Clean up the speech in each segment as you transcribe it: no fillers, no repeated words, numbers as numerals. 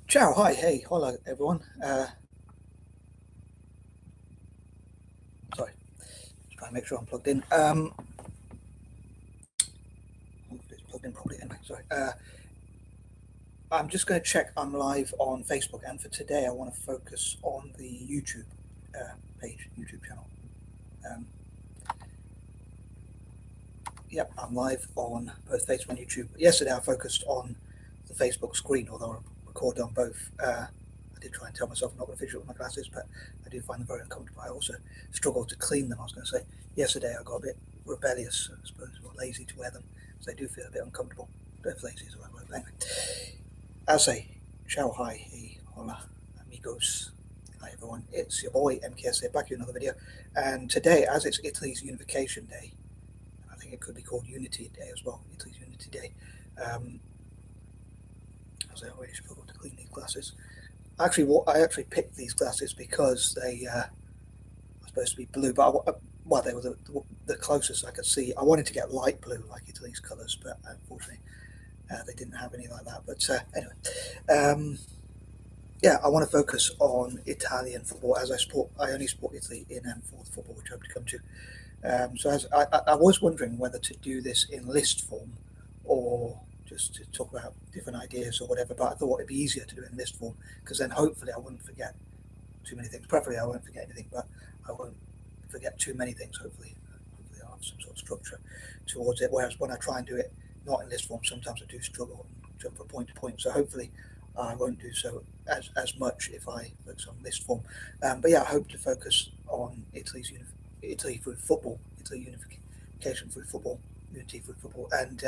Ciao, hi, hey, hola, everyone. Sorry, just trying to make sure I'm plugged in. Hopefully it's plugged in properly. Anyway, sorry. I'm just going to check I'm live on Facebook, and for today, I want to focus on the YouTube YouTube channel. Um, yep, I'm live on both Facebook and YouTube. Yesterday, I focused on the Facebook screen, although I recorded on both. I did try and tell myself I'm not going to fidget with my glasses, but I do find them very uncomfortable. I also struggle to clean them. I was going to say yesterday I got a bit rebellious, I suppose, or lazy to wear them, so they do feel a bit uncomfortable. But if lazy is the right word. Anyway, as a ciao, hi, hey, hola, amigos. Hi everyone, it's your boy M.K.S here, back in another video. And today, as it's Italy's Unification Day, I think it could be called Unity Day as well, Italy's Unity Day. As I already struggle to clean these glasses. I actually picked these glasses because they are supposed to be blue, but well, they were the closest I could see. I wanted to get light blue like Italy's colours, but unfortunately they didn't have any like that. But anyway, um, yeah, I want to focus on Italian football as I only support Italy in fourth football, which I hope to come to. So as I was wondering whether to do this in list form or just to talk about different ideas or whatever. But I thought it'd be easier to do it in list form because then hopefully I wouldn't forget too many things. Preferably I won't forget anything, but I won't forget too many things. Hopefully I'll have some sort of structure towards it. Whereas when I try and do it not in list form, sometimes I do struggle and jump from point to point. So hopefully I won't do so as much if I focus on list form. But yeah, I hope to focus on Italy through football, Italy unification through football, unity through football, and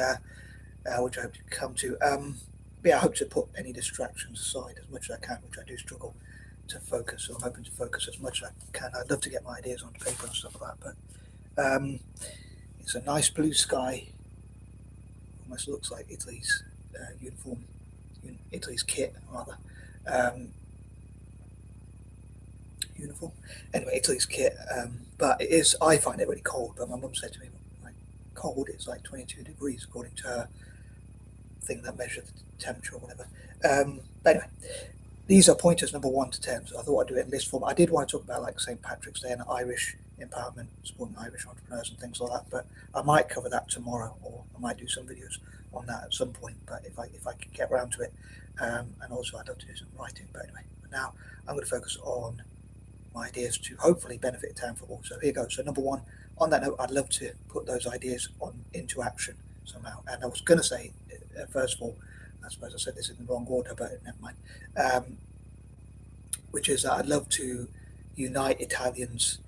which I hope to come to. Yeah, I hope to put any distractions aside as much as I can, which I do struggle to focus. So I'm hoping to focus as much as I can. I'd love to get my ideas onto paper and stuff like that, but it's a nice blue sky. Almost looks like Italy's uniform, Italy's kit rather. Um, Uniform. Anyway, Italy's kit. But it is. I find it really cold. But my mum said to me, like, cold. It's like 22 degrees according to her thing that measures the temperature or whatever. But anyway, these are pointers number 1 to 10. So I thought I'd do it in list form. I did want to talk about like St. Patrick's Day and Irish empowerment, supporting Irish entrepreneurs and things like that. But I might cover that tomorrow, or I might do some videos on that at some point. But if I can get around to it, and also I'd love to do some writing. But anyway, but now I'm going to focus on my ideas to hopefully benefit town football. So here goes. So number one, on that note, I'd love to put those ideas on into action somehow. And I was going to say, first of all, I suppose I said this in the wrong order, but never mind. Which is that I'd love to unite Italians,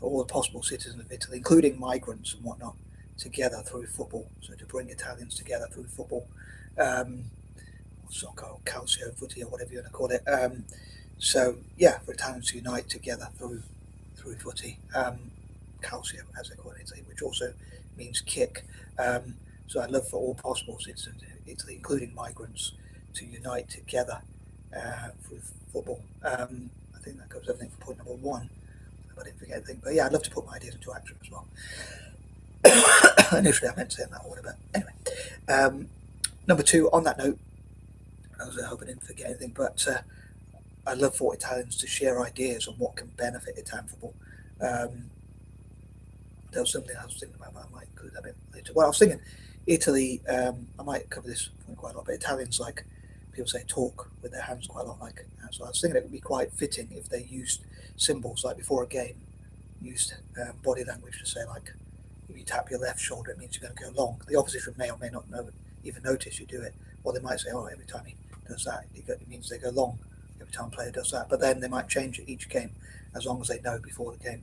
all the possible citizens of Italy, including migrants and whatnot, together through football. So to bring Italians together through football, um, soccer, or Calcio, FOOTY, or whatever you want to call it. So yeah, for Italians to unite together through FOOTY, Calcio as they call it in Italy, which also means kick. So I'd love for all possible citizens of Italy, including migrants, to unite together through football. I think that covers everything for point number one. If I didn't forget anything, but yeah, I'd love to put my ideas into action as well. Initially, I meant to say in that order, but anyway. Number two, on that note, I hope I didn't forget anything, but I'd love for Italians to share ideas on what can benefit Italian football. Um, there was something I was thinking about, but I might include that a bit later. Well, I was thinking Italy. I might cover this point quite a lot, but Italians, like people say, talk with their hands quite a lot. Like so, I was thinking it would be quite fitting if they used symbols like before a game, used body language to say like, if you tap your left shoulder, it means you're going to go long. The opposition may or may not even notice you do it, or they might say, oh, every time he does that, it means they go long. Every time a player does that, but then they might change it each game, as long as they know before the game,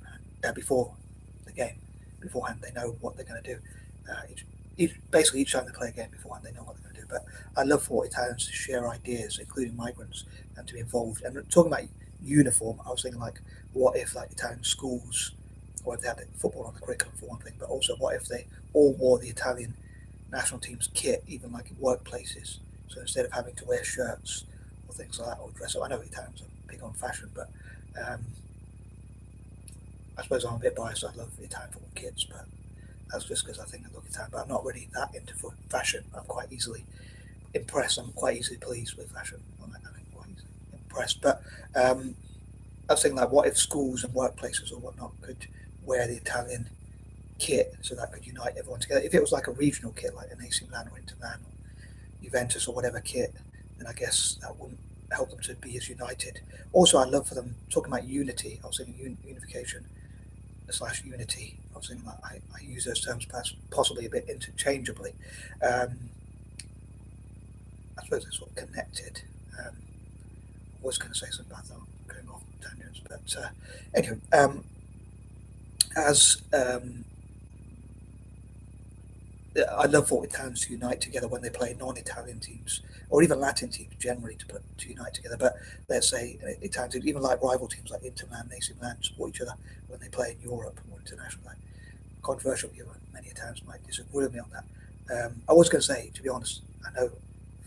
beforehand they know what they're going to do. Basically, each time they play a game beforehand, they know what they're going to do. But I love for Italians to share ideas, including migrants, and to be involved. And talking about uniform, I was thinking like, what if like Italian schools, or if they had football on the curriculum for one thing, but also what if they all wore the Italian national team's kit, even like in workplaces. So instead of having to wear shirts or things like that, or dress up, I know Italians are big on fashion, but um, I suppose I'm a bit biased. I love Italian football kits, but that's just because I think I look Italian. But I'm not really that into fashion. I'm quite easily impressed. I'm quite easily pleased with fashion. I mean, quite impressed. But I was thinking, like, what if schools and workplaces or whatnot could wear the Italian kit, so that could unite everyone together? If it was like a regional kit, like an AC Milan or Inter Milan or Juventus or whatever kit, then I guess that wouldn't help them to be as united. Also, I'd love for them, talking about unity, I was thinking unification slash unity. I was thinking that I use those terms possibly a bit interchangeably. I suppose they're sort of connected. I was going to say something about that, going off tangents, but anyway, as I love for Italians to unite together when they play non-Italian teams, or even Latin teams generally, to unite together. But let's say Italian teams, even like rival teams like Inter Milan, AC Milan, support each other when they play in Europe or international. Like, controversial view, many Italians might disagree with me on that. I was going to say, to be honest, I know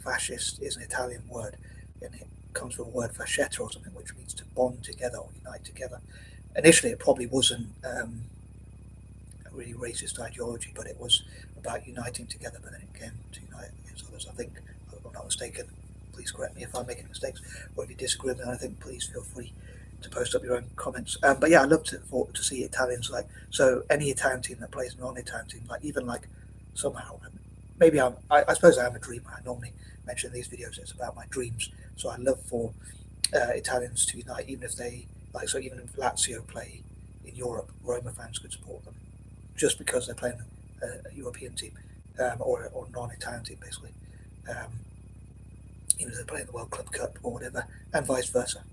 fascist is an Italian word, and it comes from a word fascetta or something, which means to bond together or unite together. Initially, it probably wasn't a really racist ideology, but it was about uniting together, but then it came to unite against others. I think, if I'm not mistaken, please correct me if I'm making mistakes, or if you disagree with me, I think please feel free to post up your own comments. But yeah, I love to see Italians, like, so any Italian team that plays a non-Italian team, like, even like somehow, maybe I suppose I am a dreamer. I normally mention in these videos it's about my dreams, so I love for Italians to unite, even if they, like, so even if Lazio play in Europe, Roma fans could support them just because they're playing a European team, or non-Italian team, basically. Even if they're playing the World Club Cup or whatever, and vice versa.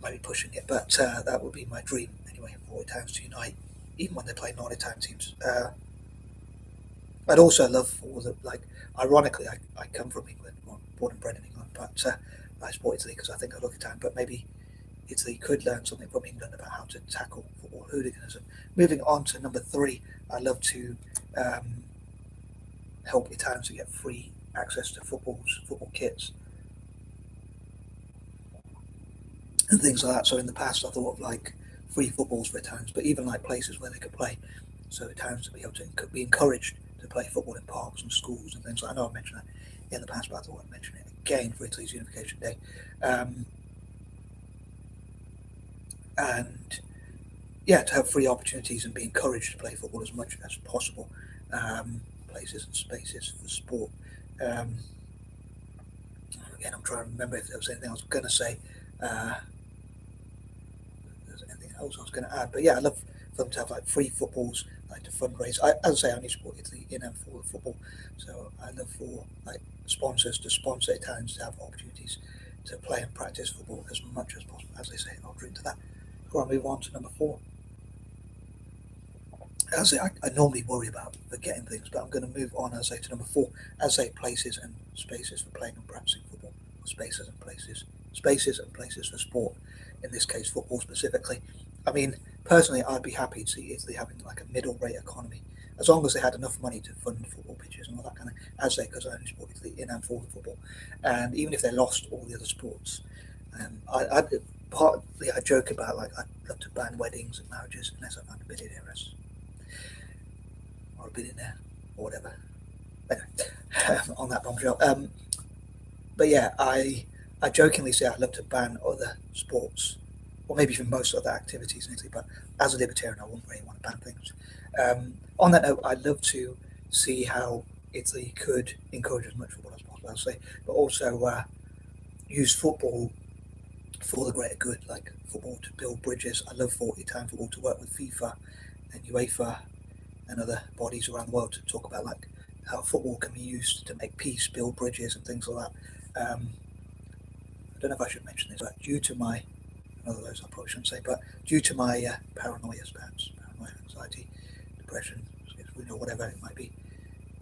Might be pushing it, but that would be my dream anyway, for Italians to unite, even when they play non-Italian teams. I'd also love for the, like, ironically, I come from England, born and bred in England, but I support Italy because I think I look Italian. But maybe Italy could learn something from England about how to tackle football hooliganism. Moving on to number 3, I love to help Italians to get free access to football kits and things like that. So in the past, I thought of like free footballs for Italians, but even like places where they could play, so Italians to be able to be encouraged to play football in parks and schools and things like that. I know I've mentioned that in the past, but I thought I'd mention it again for Italy's Unification Day. And yeah, to have free opportunities and be encouraged to play football as much as possible. Places and spaces for sport. Again, I'm trying to remember if there was anything I was going to say. There's anything else I was going to add, but yeah, I love for them to have like free footballs, like to fundraise. As I say, I only support Italy in and for football, so I love for like sponsors to sponsor Italians to have opportunities to play and practice football as much as possible. As they say, I'll drink to that. Before I move on to number 4. As I normally worry about forgetting things, but I'm going to move on, as I say, to number 4. As I say, places and spaces for playing and practicing football, or spaces and places for sport. In this case, football specifically. I mean, personally, I'd be happy to see Italy having like a middle-rate economy, as long as they had enough money to fund football pitches and all that kind of. As I say, because I only support Italy in and for football, and even if they lost all the other sports, partly I joke about, like, I'd love to ban weddings and marriages unless I found a billionaires or a billionaire or whatever. Anyway, on that bombshell. But yeah, I jokingly say I'd love to ban other sports, or maybe even most other activities in Italy. But as a libertarian, I wouldn't really want to ban things. On that note, I'd love to see how Italy could encourage as much football as possible, I'll say, but also use football for the greater good, like football to build bridges. I love for Italian football to work with FIFA and UEFA and other bodies around the world to talk about like how football can be used to make peace, build bridges and things like that. I don't know if I should mention this, but due to my, another of those I probably shouldn't say, but due to my paranoia, anxiety, depression, schizophrenia, whatever it might be,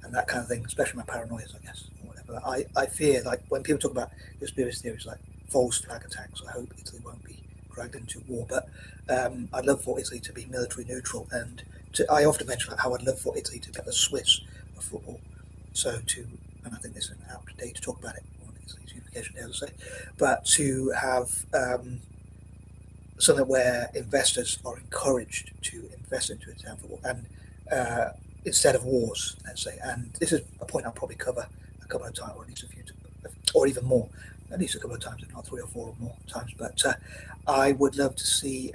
and that kind of thing, especially my paranoias, I guess, or whatever. I fear, like, when people talk about conspiracy theories like false flag attacks, I hope Italy won't be dragged into war. But I'd love for Italy to be military neutral, and I often mention like how I'd love for Italy to be the Swiss of football. So and I think this is an apt day to talk about it on Italy's Unification Day, as I say, but to have something where investors are encouraged to invest into Italian football, and instead of wars, let's say. And this is a point I'll probably cover a couple of times, or at least a few, or even more, at least a couple of times, if not 3 or 4 or more times. But I would love to see,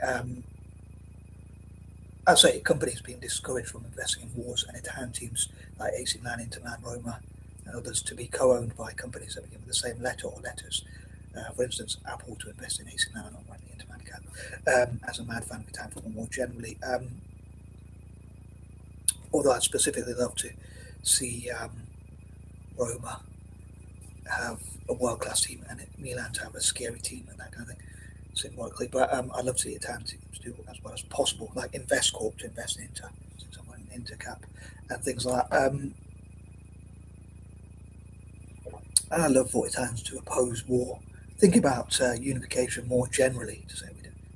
I'd say, companies being discouraged from investing in wars, and Italian teams like AC Milan, Inter Milan, Roma, and others to be co-owned by companies that begin with the same letter or letters. For instance, Apple to invest in AC Milan or the Inter Milan cap. As a mad fan of Italian football more generally, although I'd specifically love to see Roma have a world-class team and Milan to have a scary team and that kind of thing, symbolically. But I'd love to see Italian teams do as well as possible, like InvestCorp to invest in Inter, since I'm an Inter cap, and things like that. And I love for Italians to oppose war. Think about unification more generally, to say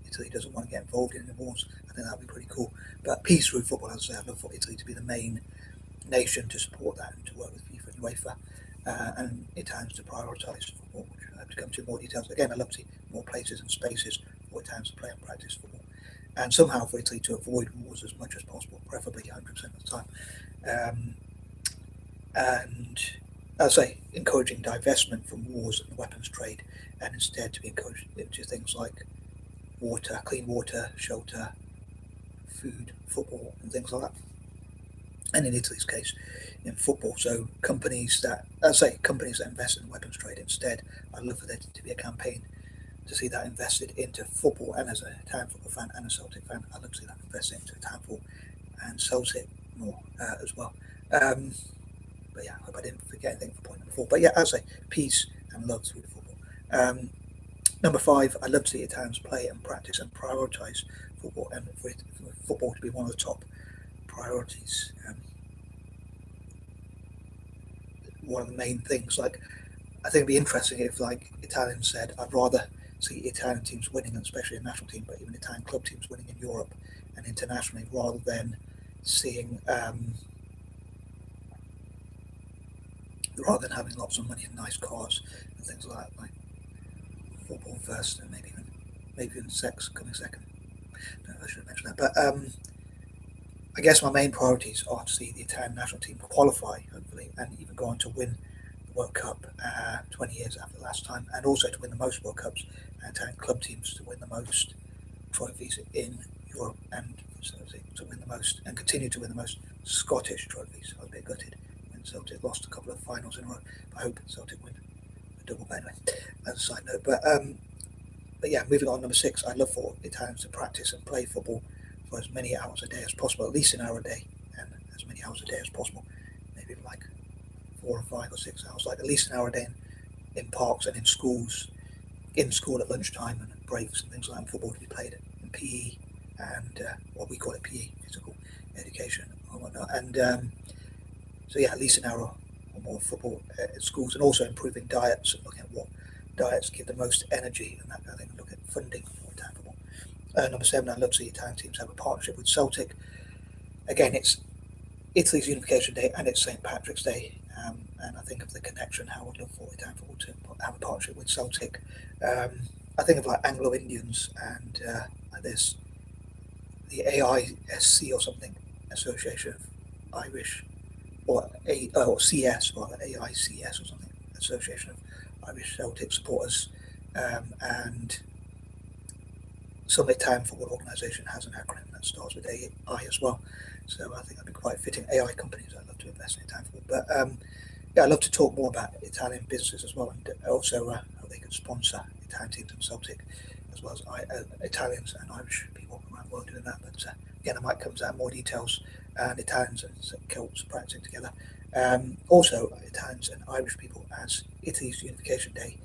Italy doesn't want to get involved in the wars. I think that would be pretty cool. But peace through football, as I say, I'd love for Italy to be the main nation to support that and to work with FIFA and UEFA, and Italians to prioritise football, which I have to come to more details. Again, I'd love to see more places and spaces for Italians to play and practice football, and somehow for Italy to avoid wars as much as possible, preferably 100% of the time. And as I say, encouraging divestment from wars and weapons trade, and instead to be encouraged into things like water, clean water, shelter, food, football, and things like that. And in Italy's case, in football, so companies that, as I say, companies that invest in weapons trade instead, I'd love for there to be a campaign to see that invested into football. And as an Italian football fan and a Celtic fan, I'd love to see that invested into Italian football and Celtic more as well. But yeah, I hope I didn't forget anything for point number 4. But yeah, as I say, peace and love through football. Number 5, I love to see Italians play and practice and prioritise football, and for football to be one of the top priorities. One of the main things, like, I think it'd be interesting if, like, Italians said, I'd rather see Italian teams winning, and especially a national team, but even Italian club teams winning in Europe and internationally, rather than seeing rather than having lots of money and nice cars and things like that. Like football first, and maybe even sex coming second. No, I should have mentioned that. But I guess my main priorities are to see the Italian national team qualify, hopefully, and even go on to win the World Cup 20 years after the last time, and also to win the most World Cups, and Italian club teams to win the most trophies in Europe, and so to win the most, and continue to win the most Scottish trophies. I was a bit gutted when Celtic lost a couple of finals in a row. I hope Celtic win a double, but anyway, as a side note. But yeah, moving on, number 6, I'd love for Italians to practice and play football for as many hours a day as possible, at least an hour a day, and as many hours a day as possible, maybe like 4 or 5 or 6 hours, like at least an hour a day in parks and in schools, in school at lunchtime and breaks and things like that, and football to be played in PE and what we call it PE, physical education or whatnot. And so yeah, at least an hour or more football at schools, and also improving diets and looking at what diets give the most energy and that kind of thing, and look at funding for Italian football. Number 7, I'd love to see Italian teams have a partnership with Celtic. Again, it's Italy's Unification Day and it's St. Patrick's Day, and I think of the connection, how I'd love for Italian football to have a partnership with Celtic. I think of like Anglo-Indians and like this, the AISC or something, Association of Irish, or CS, or AICS or something, Association of Irish Celtic Supporters, and some Italian football organisation has an acronym that starts with AI as well. So I think that'd be quite fitting. AI companies, I'd love to invest in Italian football. But yeah, I'd love to talk more about Italian businesses as well, and also how they could sponsor Italian teams and Celtic, as well as Italians and Irish people around the world doing that. But again, I might come to that more details, and Italians and Celts practicing together. Also, Italians and Irish people, as Italy's Unification Day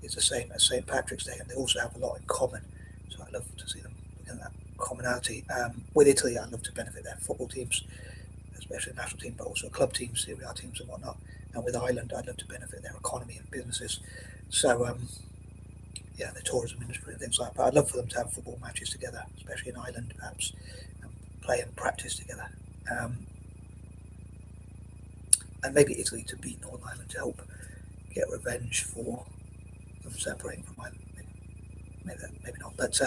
is the same as St. Patrick's Day, and they also have a lot in common. So I'd love to see them looking at that commonality. With Italy, I'd love to benefit their football teams, especially the national team, but also club teams, Serie A teams and whatnot. And with Ireland, I'd love to benefit their economy and businesses. So yeah, the tourism industry and things like that. But I'd love for them to have football matches together, especially in Ireland, perhaps, and play and practice together. And maybe Italy to beat Northern Ireland to help get revenge for them separating from Ireland. Maybe not. But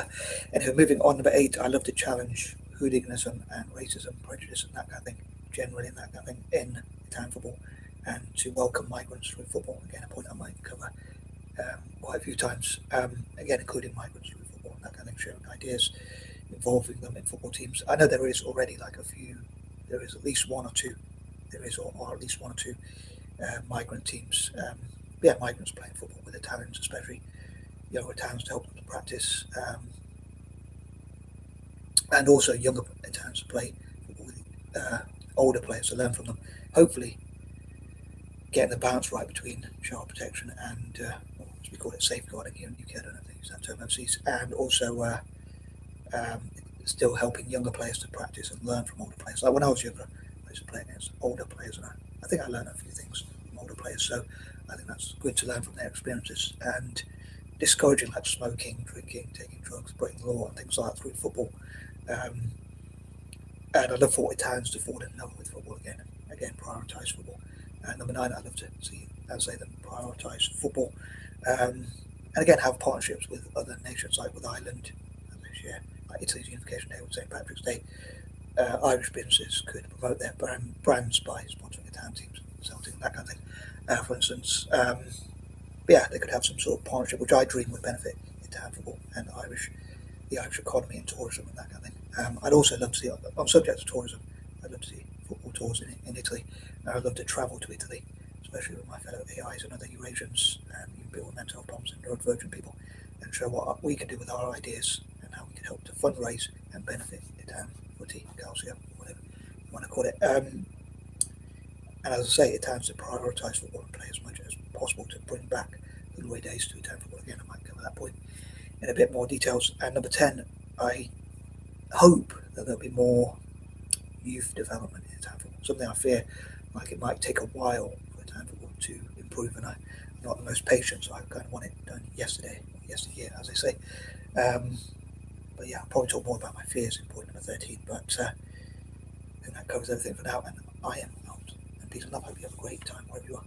anyway, moving on, number 8, I love to challenge hooliganism and racism, prejudice, and that kind of thing, generally, and that kind of thing in Italian football, and to welcome migrants through football. Again, a point I might cover quite a few times, again, including migrants through football and that kind of thing, sharing ideas, involving them in football teams. I know there is already there is at least one or two, or at least one or two migrant teams. Migrants playing football with Italians, especially younger Italians, to help them to practice, and also younger Italians to play football with older players to learn from them. Hopefully, getting the balance right between child protection and, as we call it, safeguarding here in the UK. I don't know if they use that term overseas, and also still helping younger players to practice and learn from older players. Like when I was younger, I used to play against older players, and I think I learned a few things from older players. So I think that's good to learn from their experiences, and discouraging like smoking, drinking, taking drugs, breaking the law, and things like that through football. And I'd love for Italians to fall in love with football again, prioritise football. And number 9, I'd love to see, as I say, them prioritise football, and again have partnerships with other nations, like with Ireland this year, like Italy's Unification Day with St Patrick's Day. Irish businesses could promote their brands by sponsoring Italian teams, something that kind of thing. For instance, they could have some sort of partnership, which I dream would benefit Italian football and the Irish economy and tourism and that kind of thing. I'd also love to see, on subject to tourism, I'd love to see football tours in Italy. I'd love to travel to Italy, especially with my fellow AIs and other Eurasians, people with mental health problems and neurodivergent people, and show what we can do with our ideas and how we can help to fundraise and benefit Italian FOOTY, Calcio, whatever you want to call it. And as I say, Italians to prioritise football and play as much as possible to bring back the glory days to Italian football again. I might cover that point in a bit more details. And number 10, I hope that there'll be more youth development in Italian football. Something I fear like it might take a while for Italian football to improve, and I'm not the most patient, so I kind of want it done yesterday, or yesteryear, as they say. But yeah, I'll probably talk more about my fears in point number 13, but I think that covers everything for now, and I am out. And peace and love. Hope you have a great time wherever you are.